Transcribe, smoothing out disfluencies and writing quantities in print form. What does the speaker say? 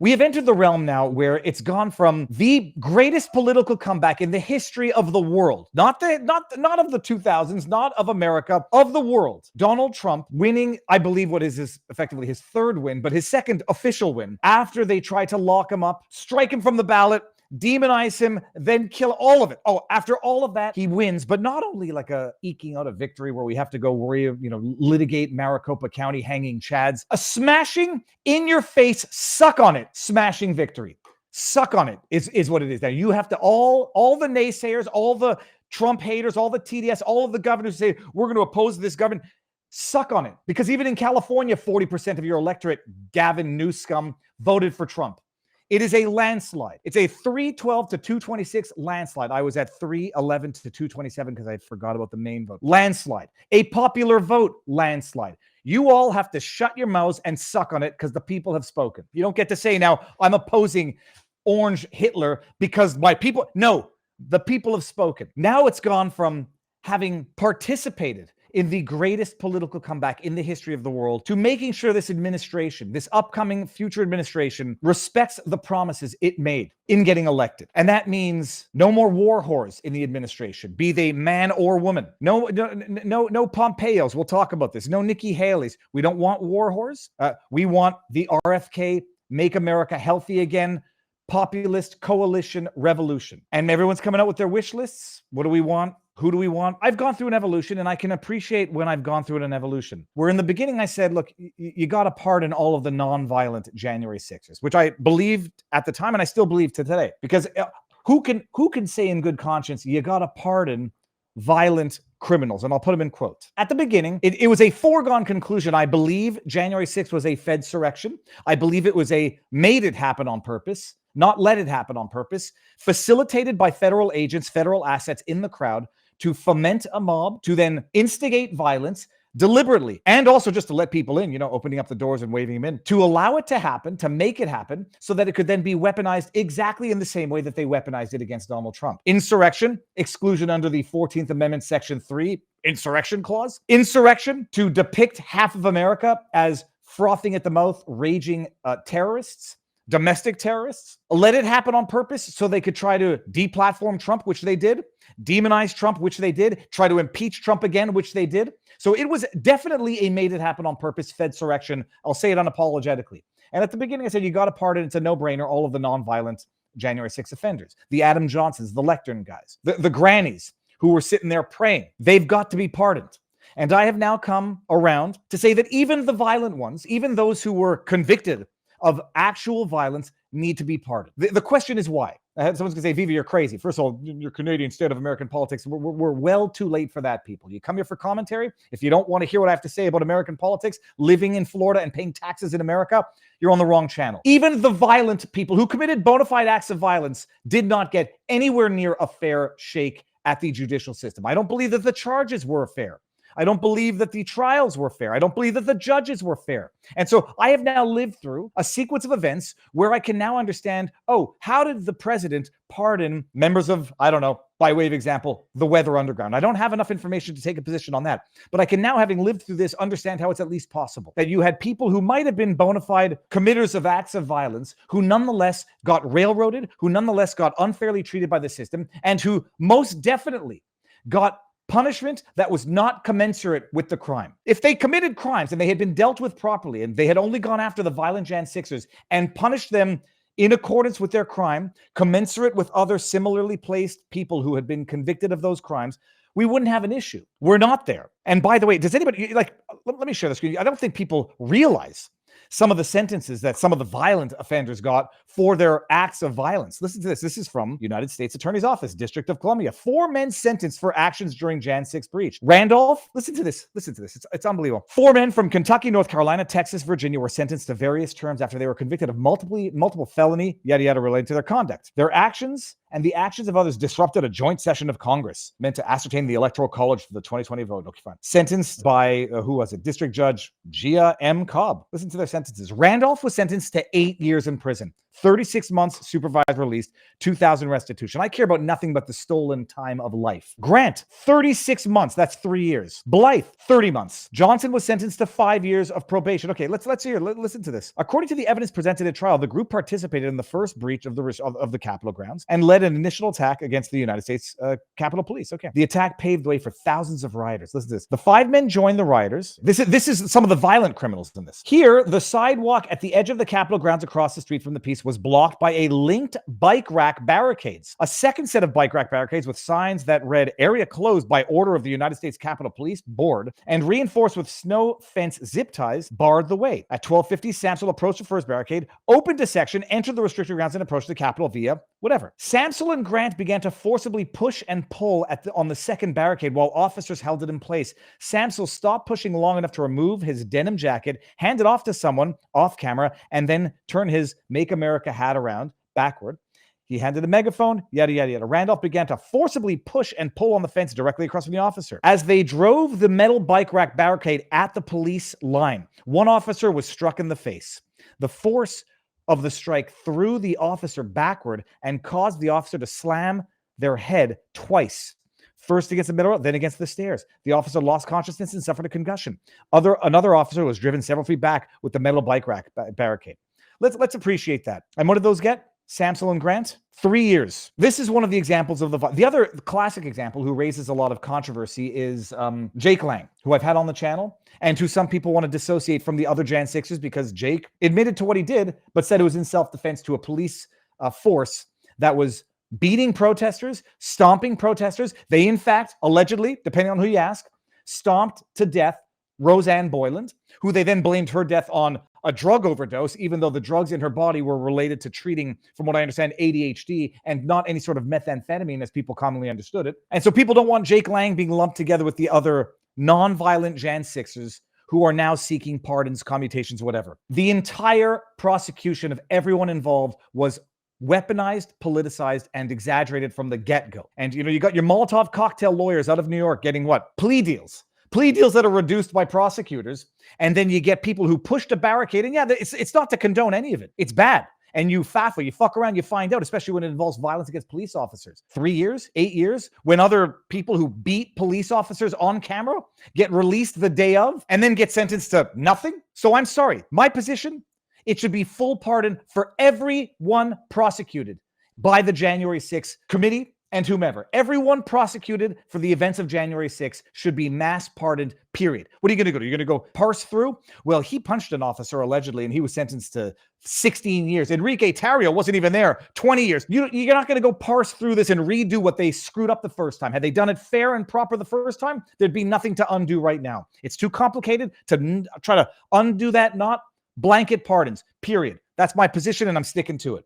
We have entered the realm now where it's gone from the greatest political comeback in the history of the world, not of the 2000s, not of America, of the world. Donald Trump winning, I believe, what is effectively his third win, but his second official win after they tried to lock him up, strike him from the ballot, demonize him, then kill all of it. Oh, after all of that, he wins, but not only like eking out a victory where we have to go worry, litigate Maricopa County hanging chads, a smashing in your face, suck on it, smashing victory. Suck on it is what it is. Now you have to, all the naysayers, all the Trump haters, all the TDS, all of the governors say, we're going to oppose this government. Suck on it. Because even in California, 40% of your electorate, Gavin Newsom, voted for Trump. It is a landslide. It's a 312 to 226 landslide. I was at 311 to 227 because I forgot about the main vote. Landslide. A popular vote landslide. You all have to shut your mouths and suck on it because the people have spoken. You don't get to say now, I'm opposing Orange Hitler because my people. No, the people have spoken. Now it's gone from having participated in the greatest political comeback in the history of the world to making sure this administration, this upcoming future administration, respects the promises it made in getting elected. And that means no more war whores in the administration, be they man or woman. No Pompeos. We'll talk about this. No Nikki Haley's. We don't want war whores. We want the RFK, Make America Healthy Again, populist coalition revolution. And everyone's coming out with their wish lists. What do we want? Who do we want? I've gone through an evolution, and I can appreciate when I've gone through an evolution. Where in the beginning I said, look, you got to pardon all of the non-violent January 6ers, which I believed at the time, and I still believe to today. Because who can say in good conscience, you got to pardon violent criminals? And I'll put them in quotes. At the beginning, it was a foregone conclusion. I believe January 6th was a Fedsurrection. I believe it was a made it happen on purpose, not let it happen on purpose, facilitated by federal agents, federal assets in the crowd, to foment a mob, to then instigate violence deliberately, and also just to let people in, opening up the doors and waving them in, to allow it to happen, to make it happen, so that it could then be weaponized exactly in the same way that they weaponized it against Donald Trump. Insurrection, exclusion under the 14th Amendment, Section 3, insurrection clause. Insurrection, to depict half of America as frothing at the mouth, raging terrorists. Domestic terrorists. Let it happen on purpose so they could try to deplatform Trump, which they did, demonize Trump, which they did, try to impeach Trump again, which they did. So it was definitely a made it happen on purpose Fedsurrection. I'll say it unapologetically. And at the beginning I said, you got to pardon, it's a no-brainer, all of the non-violent January 6th offenders, the Adam Johnsons, the Lectern guys, the grannies who were sitting there praying. They've got to be pardoned. And I have now come around to say that even the violent ones, even those who were convicted of actual violence, need to be pardoned. The question is why? Someone's going to say, Viva, you're crazy. First of all, you're Canadian state of American politics. We're well too late for that, people. You come here for commentary. If you don't want to hear what I have to say about American politics, living in Florida and paying taxes in America, you're on the wrong channel. Even the violent people who committed bona fide acts of violence did not get anywhere near a fair shake at the judicial system. I don't believe that the charges were fair. I don't believe that the trials were fair. I don't believe that the judges were fair. And so I have now lived through a sequence of events where I can now understand, how did the president pardon members of, I don't know, by way of example, the Weather Underground? I don't have enough information to take a position on that. But I can now, having lived through this, understand how it's at least possible that you had people who might have been bona fide committers of acts of violence, who nonetheless got railroaded, who nonetheless got unfairly treated by the system, and who most definitely got punishment that was not commensurate with the crime. If they committed crimes and they had been dealt with properly and they had only gone after the violent Jan 6ers and punished them in accordance with their crime, commensurate with other similarly placed people who had been convicted of those crimes, we wouldn't have an issue. We're not there. And by the way, does anybody, let me share the screen. I don't think people realize some of the sentences that some of the violent offenders got for their acts of violence. Listen to this. This is from United States Attorney's Office, District of Columbia. 4 men sentenced for actions during Jan 6 breach. Randolph, listen to this. Listen to this. It's unbelievable. 4 men from Kentucky, North Carolina, Texas, Virginia were sentenced to various terms after they were convicted of multiple felony, yada, yada, related to their conduct. Their actions and the actions of others disrupted a joint session of Congress meant to ascertain the Electoral College for the 2020 vote. Okay, fine. Sentenced by, District Judge Gia M. Cobb. Listen to their sentences. Randolph was sentenced to 8 years in prison. 36 months supervised release, 2,000 restitution. I care about nothing but the stolen time of life. Grant, 36 months. That's 3 years. Blythe, 30 months. Johnson was sentenced to 5 years of probation. Okay, let's hear. Listen to this. According to the evidence presented at trial, the group participated in the first breach of the Capitol grounds and led an initial attack against the United States Capitol Police. Okay, the attack paved the way for thousands of rioters. Listen to this. The 5 men joined the rioters. This is some of the violent criminals in this. Here, the sidewalk at the edge of the Capitol grounds across the street from the piece was blocked by a linked bike rack barricades. A second set of bike rack barricades with signs that read "Area closed by order of the United States Capitol Police Board" and reinforced with snow fence zip ties barred the way. At 12:50, Samsel approached the first barricade, opened a section, entered the restricted grounds, and approached the Capitol via whatever. Samsel and Grant began to forcibly push and pull on the second barricade while officers held it in place. Samsel stopped pushing long enough to remove his denim jacket, hand it off to someone off camera, and then turn his "Make America" hat around backward. He handed a megaphone, yada, yada, yada. Randolph began to forcibly push and pull on the fence directly across from the officer. As they drove the metal bike rack barricade at the police line, one officer was struck in the face. The force of the strike threw the officer backward and caused the officer to slam their head twice. First against the middle, then against the stairs. The officer lost consciousness and suffered a concussion. Another officer was driven several feet back with the metal bike rack barricade. Let's appreciate that. And what did those get? Samsel and Grant? 3 years. This is one of the examples of the other classic example who raises a lot of controversy is Jake Lang, who I've had on the channel, and who some people want to dissociate from the other Jan 6ers because Jake admitted to what he did, but said it was in self-defense to a police force that was beating protesters, stomping protesters. They, in fact, allegedly, depending on who you ask, stomped to death Roseanne Boyland, who they then blamed her death on a drug overdose, even though the drugs in her body were related to treating, from what I understand, ADHD and not any sort of methamphetamine as people commonly understood it. And so people don't want Jake Lang being lumped together with the other non-violent Jan 6ers who are now seeking pardons, commutations, whatever. The entire prosecution of everyone involved was weaponized, politicized, and exaggerated from the get-go. And you got your Molotov cocktail lawyers out of New York getting what? Plea deals that are reduced by prosecutors. And then you get people who pushed a barricade. And yeah, it's not to condone any of it. It's bad. And you faffle, you fuck around, you find out, especially when it involves violence against police officers. 3 years, 8 years, when other people who beat police officers on camera get released the day of and then get sentenced to nothing. So I'm sorry, my position, it should be full pardon for everyone prosecuted by the January 6th committee and whomever. Everyone prosecuted for the events of January 6th should be mass pardoned, period. What are you going to go? You're going to go parse through? Well, he punched an officer allegedly, and he was sentenced to 16 years. Enrique Tarrio wasn't even there, 20 years. You're not going to go parse through this and redo what they screwed up the first time. Had they done it fair and proper the first time, there'd be nothing to undo right now. It's too complicated to try to undo that, not blanket pardons, period. That's my position, and I'm sticking to it.